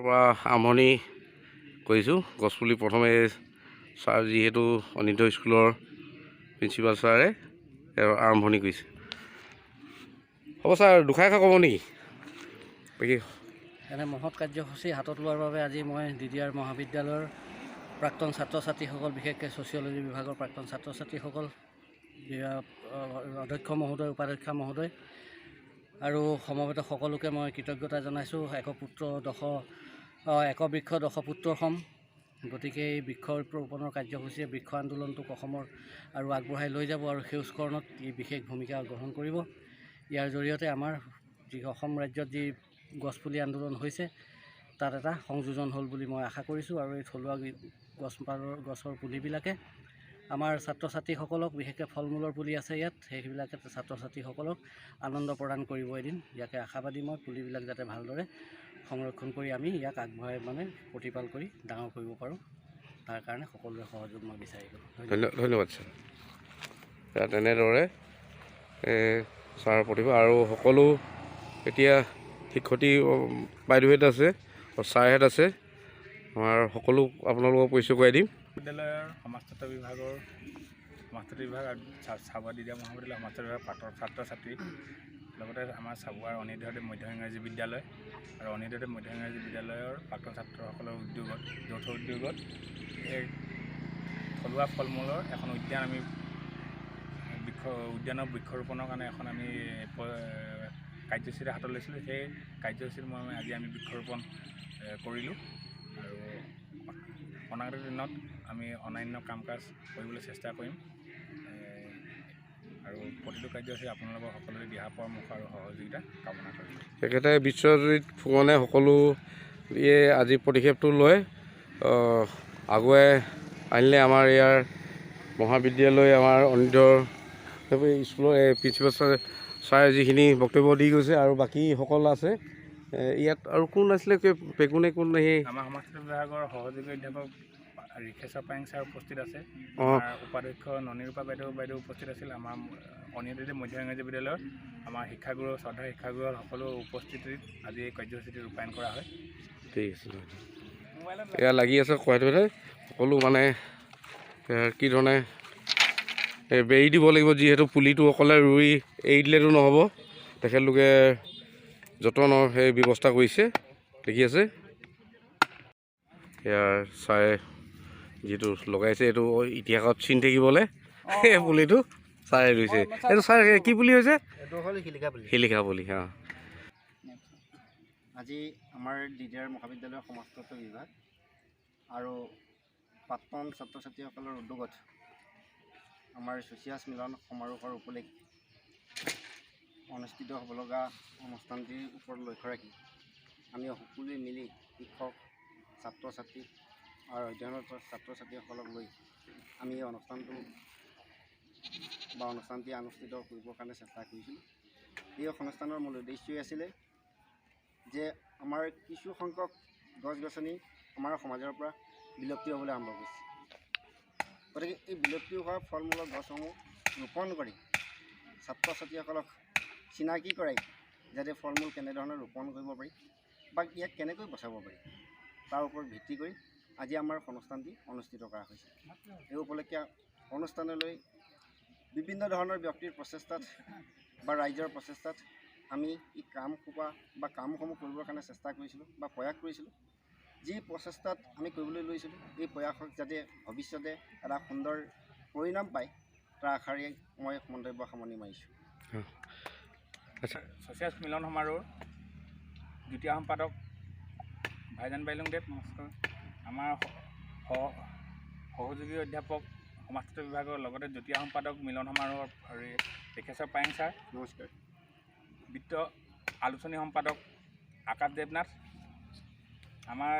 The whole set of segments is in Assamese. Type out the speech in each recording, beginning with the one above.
পৰা আৰম্ভণি কৰিছোঁ। গছপুলি প্ৰথমে ছাৰ যিহেতু অনিৰুদ্ধ স্কুলৰ প্ৰিন্সিপাল ছাৰে আৰম্ভণি কৰিছে। হ'ব ছাৰ দুখাৰ ক'ব নেকি? বাকী এনে মহৎ কাৰ্যসূচী হাতত লোৱাৰ বাবে আজি মই DDR মহাবিদ্যালয়ৰ প্ৰাক্তন ছাত্ৰ ছাত্ৰীসকল, বিশেষকৈ ছ'চিয়লজি বিভাগৰ প্ৰাক্তন ছাত্ৰ ছাত্ৰীসকল, অধ্যক্ষ মহোদয়, উপাধ্যক্ষ মহোদয় আৰু সমবেত সকলোকে মই কৃতজ্ঞতা জনাইছোঁ। একবৃক্ষ দশপুত্ৰ সম। গতিকে এই বৃক্ষ ৰোপণৰ কাৰ্যসূচীয়ে বৃক্ষ আন্দোলনটোক অসমৰ আৰু আগবঢ়াই লৈ যাব আৰু সেউজকৰণত ই বিশেষ ভূমিকা গ্ৰহণ কৰিব। ইয়াৰ জৰিয়তে আমাৰ যি অসম ৰাজ্যত যি গছপুলি আন্দোলন হৈছে তাত এটা সংযোজন হ'ল বুলি মই আশা কৰিছোঁ। আৰু এই থলুৱা গছৰ পুলিবিলাকে আমাৰ ছাত্ৰ ছাত্ৰীসকলক, বিশেষকৈ ফল মূলৰ পুলি আছে ইয়াত, সেইবিলাকে ছাত্ৰ ছাত্ৰীসকলক আনন্দ প্ৰদান কৰিব এদিন। ইয়াকে আশাবাদী মই, পুলিবিলাক যাতে ভালদৰে সংৰক্ষণ কৰি আমি ইয়াক আগবঢ়াই প্ৰতিপাল কৰি ডাঙৰ কৰিব পাৰোঁ, তাৰ কাৰণে সকলোৰে সহযোগ মই বিচাৰিলোঁ। ধন্যবাদ ছাৰ। তেনেদৰে ছাৰৰ প্ৰতিভা আৰু সকলো এতিয়া শিক্ষয়িত্ৰী বাইদেউহেঁত আছে, ছাৰহেঁত আছে, আমাৰ সকলো আপোনালোকক পৰিচয় কৰাই দিম। বিদ্যালয়ৰ সমাজতত্ব বিভাগৰ আৰু চাবুৱা DDR মহাবিদ্যালয়ৰ সমাজতত্ব বিভাগৰ ছাত্ৰ ছাত্ৰী, লগতে আমাৰ চাবুৱাৰ অনিৰুদ্ধদেৱ মধ্য ইংৰাজী বিদ্যালয় আৰু অনিৰুদ্ধদেৱ মধ্য ইংৰাজী বিদ্যালয়ৰ প্ৰাক্তন ছাত্ৰসকলৰ যৌথ উদ্যোগত এই থলুৱা ফল মূলৰ এখন উদ্যান আমি উদ্যানৰ বৃক্ষৰোপণৰ কাৰণে এখন আমি কাৰ্যসূচীৰে হাতত লৈছিলোঁ। সেই কাৰ্যসূচীৰ মৰ্মে আজি আমি বৃক্ষৰোপণ কৰিলোঁ আৰু অনাগত দিনত আমি অন্যান্য কাম কাজ কৰিবলৈ চেষ্টা কৰিম আৰু প্ৰতিটো কাৰ্যসূচী আপোনালোকৰ সকলোৰে দিহা পৰামৰ্শ আৰু সহযোগিতা কামনা কৰিম। একেটাই বিশ্বজিৎ ফুকনে সকলোৱে আজি পদক্ষেপটো লৈ আগুৱাই আনিলে আমাৰ ইয়াৰ মহাবিদ্যালয়, আমাৰ অনিৰুদ্ধ স্কুলৰ প্ৰিন্সিপাল ছাৰে যিখিনি বক্তব্য দি গৈছে আৰু বাকীসকল আছে ইয়াত। আৰু কোন আছিলে পেগুনে কোন? সেই আমাৰ সমাজতত্ব বিভাগৰ সহযোগী অধ্যাপক ৰিখেশ্বৰ পায়েং ছাৰ উপস্থিত আছে, উপাধ্যক্ষ ননীৰূপা বাইদেউ উপস্থিত আছিল। আমাৰ অনিৰুদ্ধদেৱ মধ্য ইংৰাজী বিদ্যালয়ৰ আমাৰ শিক্ষাগুৰু, শ্ৰদ্ধা শিক্ষাগুৰুৰ সকলো উপস্থিতিত আজি এই কাৰ্যসূচীটি ৰূপায়ণ কৰা হয়। ঠিক আছে। এয়া লাগি আছে কয়টোতে সকলো কি ধৰণে বেৰি দিব লাগিব, যিহেতু পুলিটো অকলে ৰুই এৰি দিলেতো নহ'ব, তেখেতলোকে যতনৰ সেই ব্যৱস্থা কৰিছে, দেখি আছে। ইয়াৰ ছাৰে যিটো লগাইছে এইটো ইতিহাসত চিন থাকিবলৈ, সেই পুলিটো ছাৰে ৰুইছে। এইটো ছাৰ কি পুলি হৈছে? এইটো হ'ল শিলিখা পুলি। আজি আমাৰ DDR মহাবিদ্যালয়ৰ সমাজতত্ব বিভাগ আৰু প্ৰাক্তন ছাত্ৰ ছাত্ৰীসকলৰ উদ্যোগত আমাৰ ছচিয়াছ মিলন সমাৰোহৰ উপলক্ষে অনুষ্ঠিত হ'ব লগা অনুষ্ঠানটিৰ ওপৰত লক্ষ্য ৰাখি আমি সকলোৱে মিলি শিক্ষক, ছাত্ৰ ছাত্ৰী আৰু অধ্যয়নৰত ছাত্ৰ ছাত্ৰীসকলক লৈ আমি এই অনুষ্ঠানটি অনুষ্ঠিত কৰিবৰ কাৰণে চেষ্টা কৰিছিলোঁ। এই অনুষ্ঠানৰ মূল উদ্দেশ্যই আছিলে যে আমাৰ কিছু সংখ্যক গছ গছনি আমাৰ সমাজৰ পৰা বিলুপ্তি হ'বলৈ আৰম্ভ কৰিছে। গতিকে এই বিলুপ্তি হোৱা ফল মূলৰ গছসমূহ ৰোপণ কৰি ছাত্ৰ ছাত্ৰীসকলক চিনাকি কৰাই যাতে ফল মূল কেনেধৰণে ৰোপণ কৰিব পাৰি বা ইয়াক কেনেকৈ বচাব পাৰি তাৰ ওপৰত ভিত্তি কৰি আজি আমাৰ অনুষ্ঠানটি অনুষ্ঠিত কৰা হৈছে। এই উপলক্ষে অনুষ্ঠানলৈ বিভিন্ন ধৰণৰ ব্যক্তিৰ প্ৰচেষ্টাত বা ৰাইজৰ প্ৰচেষ্টাত আমি এই কামসমূহ কৰিবৰ কাৰণে চেষ্টা কৰিছিলোঁ বা প্ৰয়াস কৰিছিলোঁ। যি প্ৰচেষ্টাত আমি কৰিবলৈ লৈছিলোঁ, এই প্ৰয়াসক যাতে ভৱিষ্যতে এটা সুন্দৰ পৰিণাম পায় তাৰ আশাৰে মই মন্তব্য সামৰণি মাৰিছোঁ। ছচিয়াছ মিলন সমাৰোহ দ্বিতীয় সম্পাদক ভাইজান বাইলুংদেৱ, নমস্কাৰ। আমাৰ সহযোগী অধ্যাপক সমাজতত্ব বিভাগৰ লগতে দ্বিতীয় সম্পাদক মিলন সমাৰোহৰ ৰিখেশ্বৰ পায়েং ছাৰ, নমস্কাৰ। বিত্ত আলোচনী সম্পাদক আকাশ দেৱনাথ, আমাৰ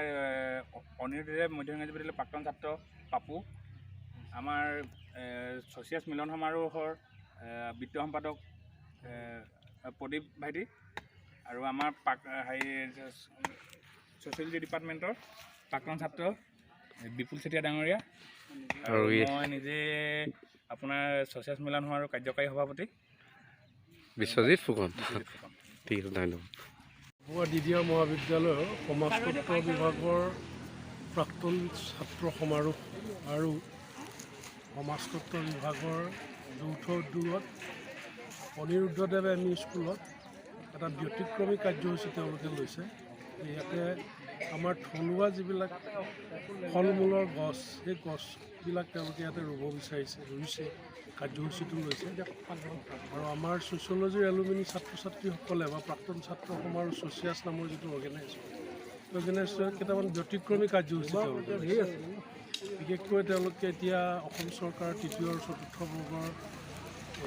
অনিৰুদ্ধদেৱ মধ্য ইংৰাজী বিদ্যালয়ৰ প্ৰাক্তন ছাত্ৰ পাপু, আমাৰ ছচিয়াছ মিলন সমাৰোহৰ বিত্ত সম্পাদক প্ৰদীপ ভাইটি আৰু আমাৰ ছ'চিয়লজি ডিপাৰ্টমেণ্টৰ প্ৰাক্তন ছাত্ৰ বিপুল চেতিয়া ডাঙৰীয়া আৰু মই নিজে আপোনাৰ ছচিয়াছ মিলন সমাৰোহৰ কাৰ্যকাৰী সভাপতি বিশ্বজিৎ ফুকন। ঠিক আছে, ধন্যবাদ। DDR মহাবিদ্যালয়ৰ সমাজতত্ত্ব বিভাগৰ প্ৰাক্তন ছাত্ৰ সমাৰোহ আৰু সমাজতত্ত্ব বিভাগৰ যৌথ উদ্যোগত অনিৰুদ্ধদেৱ এম ই স্কুলত এটা ব্যতিক্ৰমী কাৰ্যসূচী তেওঁলোকে লৈছে। ইয়াতে আমাৰ থলুৱা যিবিলাক ফল মূলৰ গছ, সেই গছবিলাক তেওঁলোকে ইয়াতে ৰুব ৰুইছে, কাৰ্যসূচীটো লৈছে। আৰু আমাৰ ছ'চিয়লজিৰ এলুমিনি ছাত্ৰ ছাত্ৰীসকলে বা প্ৰাক্তন ছাত্ৰ সমাৰোহ ছ'চিয়াছ নামৰ যিটো অৰ্গেনাইজেশ্যন কেইটামান ব্যতিক্ৰমী কাৰ্যসূচী তেওঁলোকে লৈছে। বিশেষকৈ তেওঁলোকে এতিয়া অসম চৰকাৰৰ তৃতীয় আৰু চতুৰ্থ বৰ্গৰ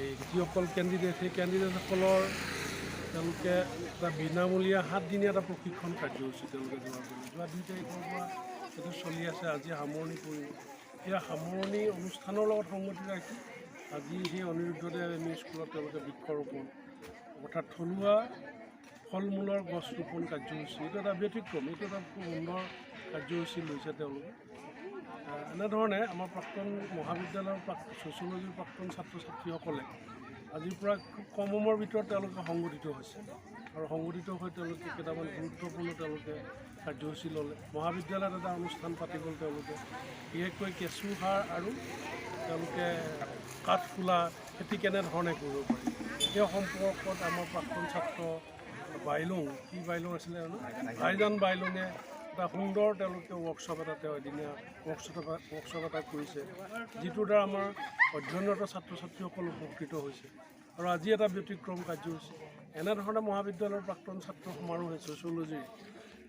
এই যিসকল কেণ্ডিডেট, সেই কেণ্ডিডেটসকলৰ তেওঁলোকে এটা বিনামূলীয়া 7 দিনীয়া এটা প্ৰশিক্ষণ কাৰ্যসূচী তেওঁলোকে যোৱা 2 তাৰিখৰ পৰা সেইটো চলি আছে। আজি সামৰণি পৰিব। সেয়া সামৰণি অনুষ্ঠানৰ লগত সংগতি ৰাখি আজি সেই অনিৰুদ্ধদেৱ এম ই স্কুলত তেওঁলোকে বৃক্ষৰোপণ অৰ্থাৎ থলুৱা ফল মূলৰ গছ ৰোপণ কাৰ্যসূচী, এইটো এটা ব্যতিক্ৰম, এইটো এটা খুব সুন্দৰ কাৰ্যসূচী লৈছে তেওঁলোকে। এনেধৰণে আমাৰ প্ৰাক্তন মহাবিদ্যালয়ৰ ছ'চিয়লজিৰ প্ৰাক্তন ছাত্ৰ ছাত্ৰীসকলে আজিৰ পৰা খুব কম সময়ৰ ভিতৰত তেওঁলোকে সংগঠিত হৈছে আৰু সংগঠিত হৈ তেওঁলোকে কেইটামান গুৰুত্বপূৰ্ণ তেওঁলোকে কাৰ্যসূচী ল'লে। মহাবিদ্যালয়ত এটা অনুষ্ঠান পাতি গ'ল তেওঁলোকে, বিশেষকৈ কেঁচু সাৰ আৰু তেওঁলোকে কাঠফুলা খেতি কেনেধৰণে কৰিব পাৰি সেই সম্পৰ্কত আমাৰ প্ৰাক্তন ছাত্ৰ বাইলুং আছিলে ভাইজান বাইলুঙে এটা সুন্দৰ তেওঁলোকে ৱৰ্কশ্বপ এটা এদিনীয়া ৱৰ্কশ্বপ এটা কৰিছে, যিটোৰ দ্বাৰা আমাৰ অধ্যয়নৰত ছাত্ৰ ছাত্ৰীসকল উপকৃত হৈছে। আৰু আজি এটা ব্যতিক্ৰম কাৰ্যসূচী। এনেধৰণে মহাবিদ্যালয়ৰ প্ৰাক্তন ছাত্ৰ সমাৰোহে ছ'চিয়লজিৰ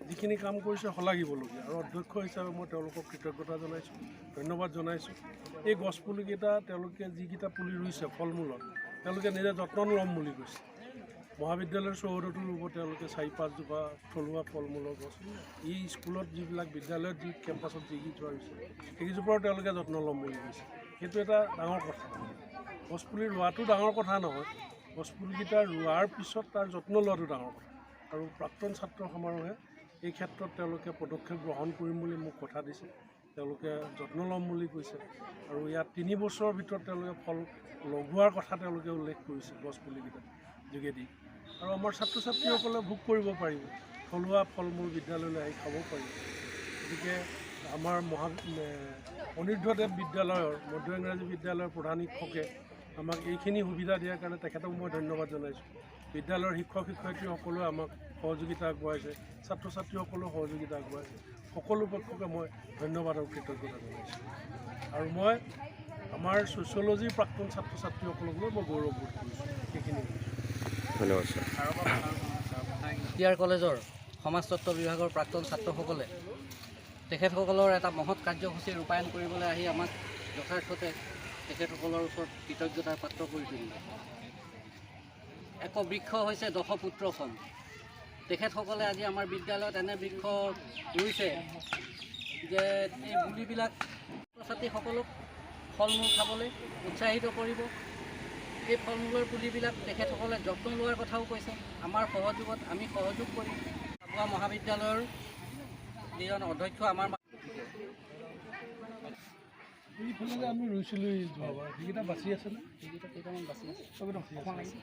যিখিনি কাম কৰিছে শলাগিবলগীয়া। আৰু অধ্যক্ষ হিচাপে মই তেওঁলোকক কৃতজ্ঞতা জনাইছোঁ, ধন্যবাদ জনাইছোঁ। এই গছপুলিকেইটা তেওঁলোকে যিকেইটা পুলি ৰুইছে ফল মূলত, তেওঁলোকে নিজে যত্ন ল'ম বুলি কৈছে। মহাবিদ্যালয়ৰ চৌহদতো ৰুব তেওঁলোকে 4-5 জোপা থলুৱা ফল মূলৰ গছ। এই স্কুলত যিবিলাক বিদ্যালয়ত যি কেম্পাছত যিকেইজোপা ৰুইছে সেইকেইজোপাও তেওঁলোকে যত্ন ল'ম বুলি কৈছে। সেইটো এটা ডাঙৰ কথা। গছপুলি ৰোৱাটো ডাঙৰ কথা নহয়, গছপুলিকেইটা ৰোৱাৰ পিছত তাৰ যত্ন লোৱাটো ডাঙৰ কথা। আৰু প্ৰাক্তন ছাত্ৰ সমাৰোহে এই ক্ষেত্ৰত তেওঁলোকে পদক্ষেপ গ্ৰহণ কৰিম বুলি মোক কথা দিছে, তেওঁলোকে যত্ন ল'ম বুলি কৈছে। আৰু ইয়াত 3 বছৰৰ ভিতৰত তেওঁলোকে ফল লগোৱাৰ কথা তেওঁলোকে উল্লেখ কৰিছে গছপুলিকেইটা যোগেদি। আৰু আমাৰ ছাত্ৰ ছাত্ৰীসকলে ভোগ কৰিব পাৰিব, থলুৱা ফল মূল বিদ্যালয়লৈ আহি খাব পাৰিব। গতিকে আমাৰ অনিৰুদ্ধদেৱ বিদ্যালয়ৰ মধ্য ইংৰাজী বিদ্যালয়ৰ প্ৰধান শিক্ষকে আমাক এইখিনি সুবিধা দিয়াৰ কাৰণে তেখেতক মই ধন্যবাদ জনাইছোঁ। বিদ্যালয়ৰ শিক্ষক শিক্ষয়িত্ৰীসকলেও আমাক সহযোগিতা আগবঢ়াইছে, ছাত্ৰ ছাত্ৰীসকলেও সহযোগিতা আগবঢ়াইছে। সকলো পক্ষকে মই ধন্যবাদ আৰু কৃতজ্ঞতা জনাইছোঁ। আৰু মই আমাৰ ছ'চিয়লজিৰ প্ৰাক্তন ছাত্ৰ ছাত্ৰীসকলক লৈ মই গৌৰৱবোধ কৰিছোঁ। সেইখিনি ধন্যবাদ ছাৰ। DDR কলেজৰ সমাজতত্ত্ব বিভাগৰ প্ৰাক্তন ছাত্ৰসকলে তেখেতসকলৰ এটা মহৎ কাৰ্যসূচী ৰূপায়ণ কৰিবলৈ আহি আমাক যথাৰ্থতে তেখেতসকলৰ ওচৰত কৃতজ্ঞতাৰ পাত্ৰ কৰি তুলিলে। এক বৃক্ষ হৈছে দশপুত্ৰ সম। তেখেতসকলে আজি আমাৰ বিদ্যালয়ত এনে বৃক্ষ ৰুইছে যে এই পুলিবিলাক ছাত্ৰ ছাত্ৰীসকলক ফল মূল খাবলৈ উৎসাহিত কৰিব। এই ফল মূলৰ পুলিবিলাক তেখেতসকলে যত্ন লোৱাৰ কথাও কৈছে। আমাৰ সহযোগত আমি সহযোগ কৰিম। চাবুৱা মহাবিদ্যালয়ৰ যিজন অধ্যক্ষ আমাৰ এইফালে যে আমি ৰুইছিলোঁ যোৱাবাৰ, সেইকেইটা বাচি আছেনে? সেইকেইটা কেইটামান বাচি আছে। চবেই বাচি আছে।